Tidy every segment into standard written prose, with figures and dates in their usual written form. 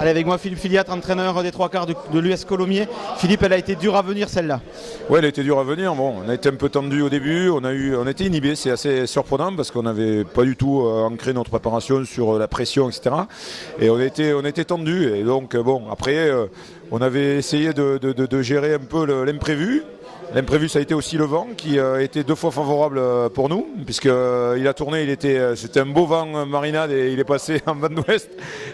Allez, avec moi Philippe Filiat, entraîneur des trois quarts de l'US Colomiers. Philippe, elle a été dure à venir celle-là. Oui, elle a été dure à venir. Bon, on a été un peu tendu au début, on était inhibé, c'est assez surprenant parce qu'on n'avait pas du tout ancré notre préparation sur la pression, etc. Et on était tendu. Et donc, bon, après, on avait essayé de gérer un peu l'imprévu. L'imprévu, ça a été aussi le vent qui a été 2 fois favorable pour nous, puisqu'il a tourné, c'était un beau vent marinade et il est passé en vent d'ouest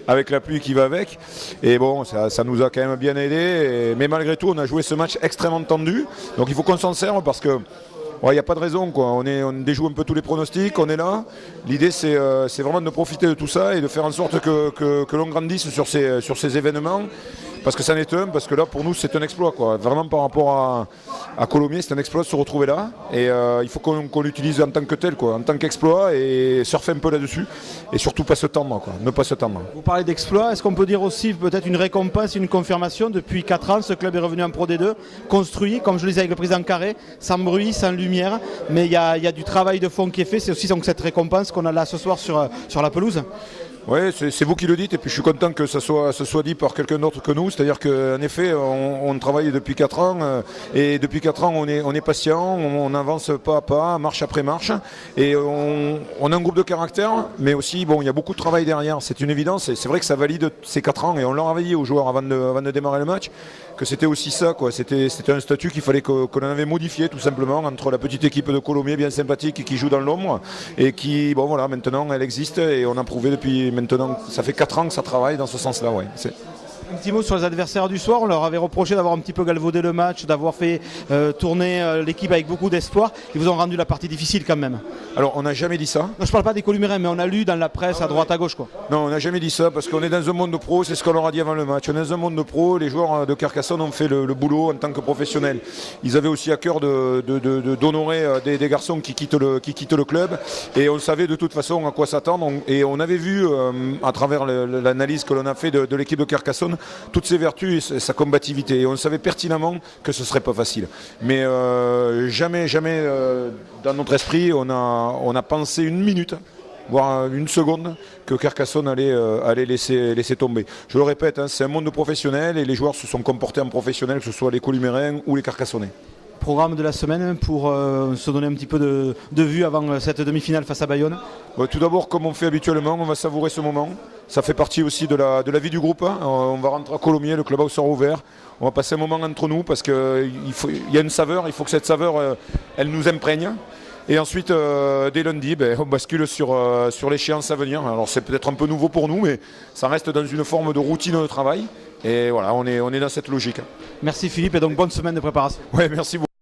avec la pluie qui va avec. Et bon, ça nous a quand même bien aidé. Mais malgré tout, on a joué ce match extrêmement tendu. Donc il faut qu'on s'en serve parce que il n'y a pas de raison, quoi. On déjoue un peu tous les pronostics, on est là. L'idée, c'est vraiment de profiter de tout ça et de faire en sorte que l'on grandisse sur ces événements. Parce que ça en est un, parce que là pour nous c'est un exploit, quoi. Vraiment par rapport à Colomiers, c'est un exploit de se retrouver là. Et il faut qu'on l'utilise en tant que tel, quoi, en tant qu'exploit et surfer un peu là-dessus. Et surtout pas se tendre, quoi, ne pas se tendre. Vous parlez d'exploit, est-ce qu'on peut dire aussi peut-être une récompense, une confirmation? Depuis 4 ans, ce club est revenu en Pro D2, construit, comme je le disais avec le président Carré, sans bruit, sans lumière. Mais il y a du travail de fond qui est fait, c'est aussi donc cette récompense qu'on a là ce soir sur la pelouse. Oui, c'est vous qui le dites et puis je suis content que ça soit dit par quelqu'un d'autre que nous. C'est-à-dire qu'en effet, on travaille depuis 4 ans et depuis 4 ans, on est patient, on avance pas à pas, marche après marche et on a un groupe de caractère, mais aussi, bon, il y a beaucoup de travail derrière, c'est une évidence et c'est vrai que ça valide ces 4 ans et on leur avait dit aux joueurs avant de démarrer le match que c'était aussi ça, quoi. C'était un statut qu'il fallait qu'on avait modifié tout simplement entre la petite équipe de Colomiers bien sympathique qui joue dans l'ombre et qui, bon voilà, maintenant elle existe et on a prouvé depuis maintenant, ça fait 4 ans que ça travaille dans ce sens-là, ouais. Un petit mot sur les adversaires du soir, on leur avait reproché d'avoir un petit peu galvaudé le match, d'avoir fait tourner l'équipe avec beaucoup d'espoir. Ils vous ont rendu la partie difficile quand même. Alors on n'a jamais dit ça. Non, je ne parle pas des Colomiers, mais on a lu dans la presse à droite à gauche, quoi. Non, on n'a jamais dit ça parce qu'on est dans un monde de pro, c'est ce qu'on leur a dit avant le match. On est dans un monde de pro, les joueurs de Carcassonne ont fait le boulot en tant que professionnels. Ils avaient aussi à cœur d'honorer des garçons qui quittent le club et on savait de toute façon à quoi s'attendre. Et on avait vu à travers l'analyse que l'on a fait de l'équipe de Carcassonne toutes ses vertus et sa combativité. Et on savait pertinemment que ce ne serait pas facile. Mais jamais dans notre esprit, on a pensé une minute, voire une seconde, que Carcassonne allait laisser tomber. Je le répète, hein, c'est un monde de professionnels et les joueurs se sont comportés en professionnels, que ce soit les Colimérains ou les Carcassonnais. Programme de la semaine pour se donner un petit peu de vue avant cette demi-finale face à Bayonne? Tout d'abord, comme on fait habituellement, on va savourer ce moment. Ça fait partie aussi de la vie du groupe. On va rentrer à Colomiers, le clubhouse sera ouvert. On va passer un moment entre nous parce qu'il y a une saveur, il faut que cette saveur elle nous imprègne. Et ensuite, dès lundi, on bascule sur l'échéance à venir. Alors c'est peut-être un peu nouveau pour nous, mais ça reste dans une forme de routine de travail. Et voilà, on est dans cette logique. Merci Philippe et donc bonne semaine de préparation. Ouais, merci beaucoup.